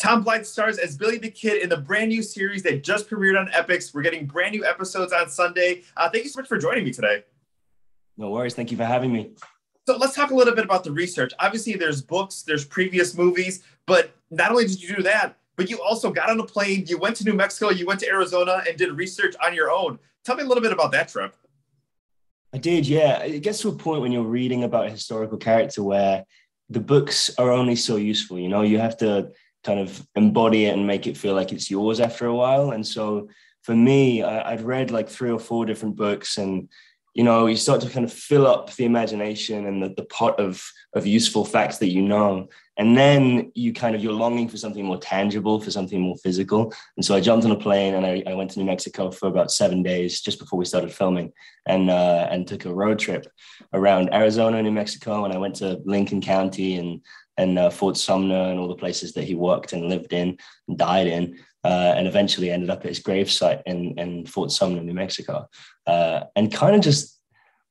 Tom Blyth stars as Billy the Kid in the brand new series that just premiered on Epix. We're getting brand new episodes on Sunday. Thank you so much for joining me today. No worries. Thank you for having me. So let's talk a little bit about the research. Obviously, there's books, there's previous movies, but not only did you do that, but you also got on a plane, you went to New Mexico, you went to Arizona and did research on your own. Tell me a little bit about that trip. I did, yeah. It gets to a point when you're reading about a historical character where the books are only so useful. You know, you have to kind of embody it and make it feel like it's yours after a while. And so for me, I'd read like 3 or 4 different books, and you know, you start to kind of fill up the imagination and the pot of useful facts that you know. And then you're longing for something more tangible, for something more physical. And so I jumped on a plane and I went to New Mexico for about 7 days just before we started filming, and took a road trip around Arizona and New Mexico. And I went to Lincoln County and Fort Sumner and all the places that he worked and lived in and died in. And eventually ended up at his gravesite in Fort Sumner, New Mexico, and kind of just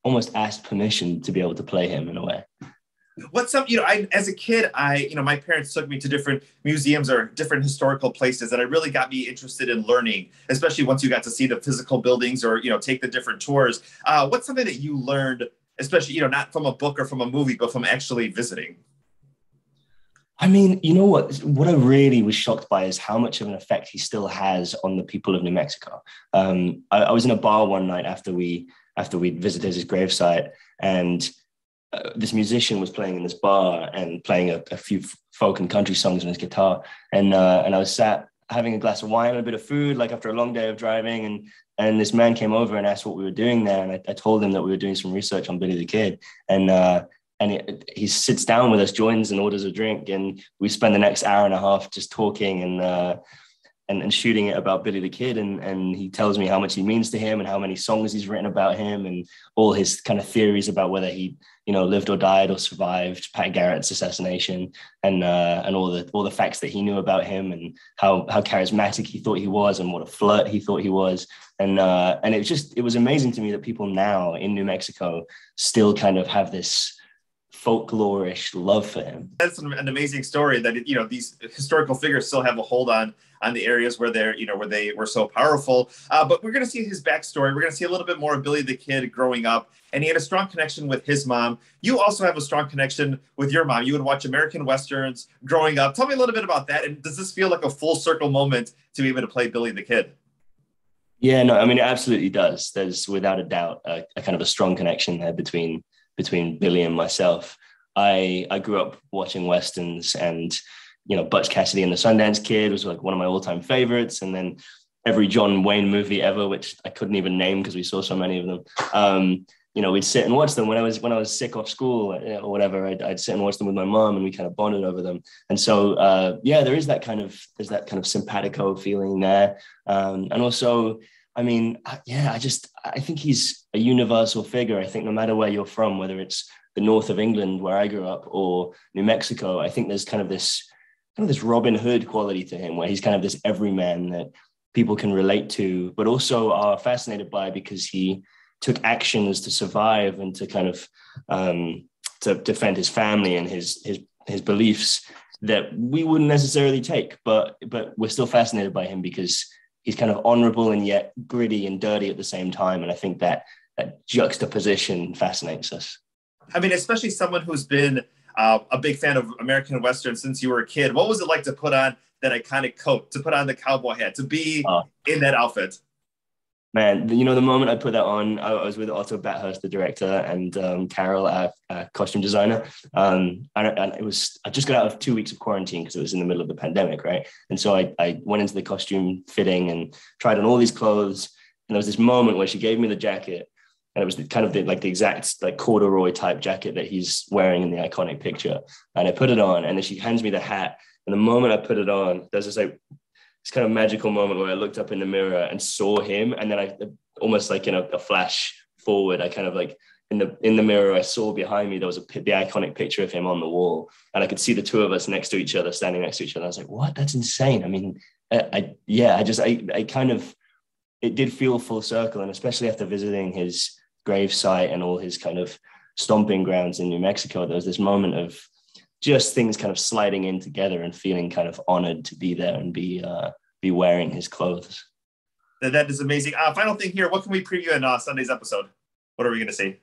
almost asked permission to be able to play him in a way. What's up? As a kid, my parents took me to different museums or different historical places that really got me interested in learning, especially once you got to see the physical buildings or, take the different tours. What's something that you learned, especially, not from a book or from a movie, but from actually visiting? I mean, you know what I really was shocked by is how much of an effect he still has on the people of New Mexico. I was in a bar one night after we visited his gravesite, and this musician was playing in this bar and playing a few folk and country songs on his guitar. And I was sat having a glass of wine and a bit of food, like after a long day of driving. And this man came over and asked what we were doing there. And I told him that we were doing some research on Billy the Kid. And he sits down with us, joins and orders a drink. And we spend the next hour and a half just talking and shooting it about Billy the Kid. And he tells me how much he means to him and how many songs he's written about him and all his kind of theories about whether he, lived or died or survived Pat Garrett's assassination, and all the facts that he knew about him and how charismatic he thought he was and what a flirt he thought he was. And it was amazing to me that people now in New Mexico still kind of have this folklorish love for him. That's an amazing story that, these historical figures still have a hold on the areas where where they were so powerful. But we're going to see his backstory. We're going to see a little bit more of Billy the Kid growing up, and he had a strong connection with his mom. You also have a strong connection with your mom. You would watch American Westerns growing up. Tell me a little bit about that. And does this feel like a full circle moment to be able to play Billy the Kid? Yeah, no, I mean, it absolutely does. There's without a doubt a kind of a strong connection there between Billy and myself. I grew up watching Westerns, and Butch Cassidy and the Sundance Kid was like one of my all-time favorites. And then every John Wayne movie ever, which I couldn't even name because we saw so many of them. We'd sit and watch them when I was sick off school or whatever. I'd sit and watch them with my mom, and we kind of bonded over them. And so there's that kind of simpatico feeling there. And also, I mean, I think he's a universal figure. I think no matter where you're from, whether it's the north of England where I grew up or New Mexico, I think there's kind of this Robin Hood quality to him, where he's kind of this everyman that people can relate to, but also are fascinated by because he took actions to survive and to kind of to defend his family and his beliefs that we wouldn't necessarily take, but we're still fascinated by him because he's kind of honorable and yet gritty and dirty at the same time. And I think that juxtaposition fascinates us. I mean, especially someone who's been a big fan of American Western since you were a kid. What was it like to put on that iconic coat, to put on the cowboy hat, to be in that outfit? Man, the moment I put that on, I was with Otto Bathurst, the director, and Carol, our costume designer. And I just got out of 2 weeks of quarantine because it was in the middle of the pandemic, right? And so I went into the costume fitting and tried on all these clothes. And there was this moment where she gave me the jacket, and it was the exact like corduroy type jacket that he's wearing in the iconic picture. And I put it on, and then she hands me the hat. And the moment I put it on, there's this kind of magical moment where I looked up in the mirror and saw him. And then I almost like in a flash forward, I kind of like in the mirror, I saw behind me, there was the iconic picture of him on the wall. And I could see the two of us next to each other, standing next to each other. I was like, what? That's insane. I mean, it did feel full circle. And especially after visiting his gravesite and all his kind of stomping grounds in New Mexico, there was this moment of just things kind of sliding in together and feeling kind of honored to be there and be wearing his clothes. That is amazing. Final thing here, what can we preview in Sunday's episode? What are we going to see?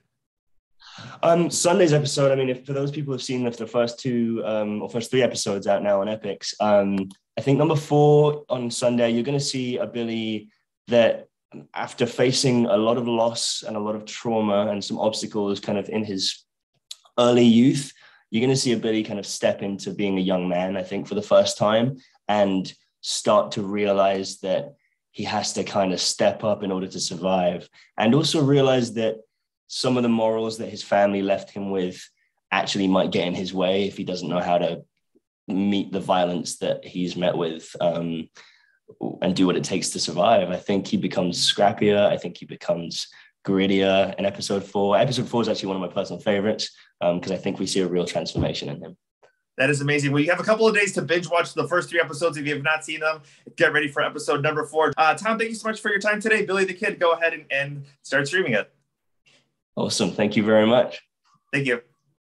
Sunday's episode, I mean, if for those people who've seen the first two or first three episodes out now on Epix, I think number 4 on Sunday, you're going to see a Billy that after facing a lot of loss and a lot of trauma and some obstacles kind of in his early youth, you're going to see a Billy kind of step into being a young man, I think, for the first time, and start to realize that he has to kind of step up in order to survive, and also realize that some of the morals that his family left him with actually might get in his way if he doesn't know how to meet the violence that he's met with, and do what it takes to survive. I think he becomes scrappier. I think he becomes grittier in episode 4. Episode 4 is actually one of my personal favorites because I think we see a real transformation in him. That is amazing. Well, you have a couple of days to binge watch the first 3 episodes. If you have not seen them, get ready for episode number 4. Tom, thank you so much for your time today. Billy the Kid, go ahead and start streaming it. Awesome. Thank you very much. Thank you.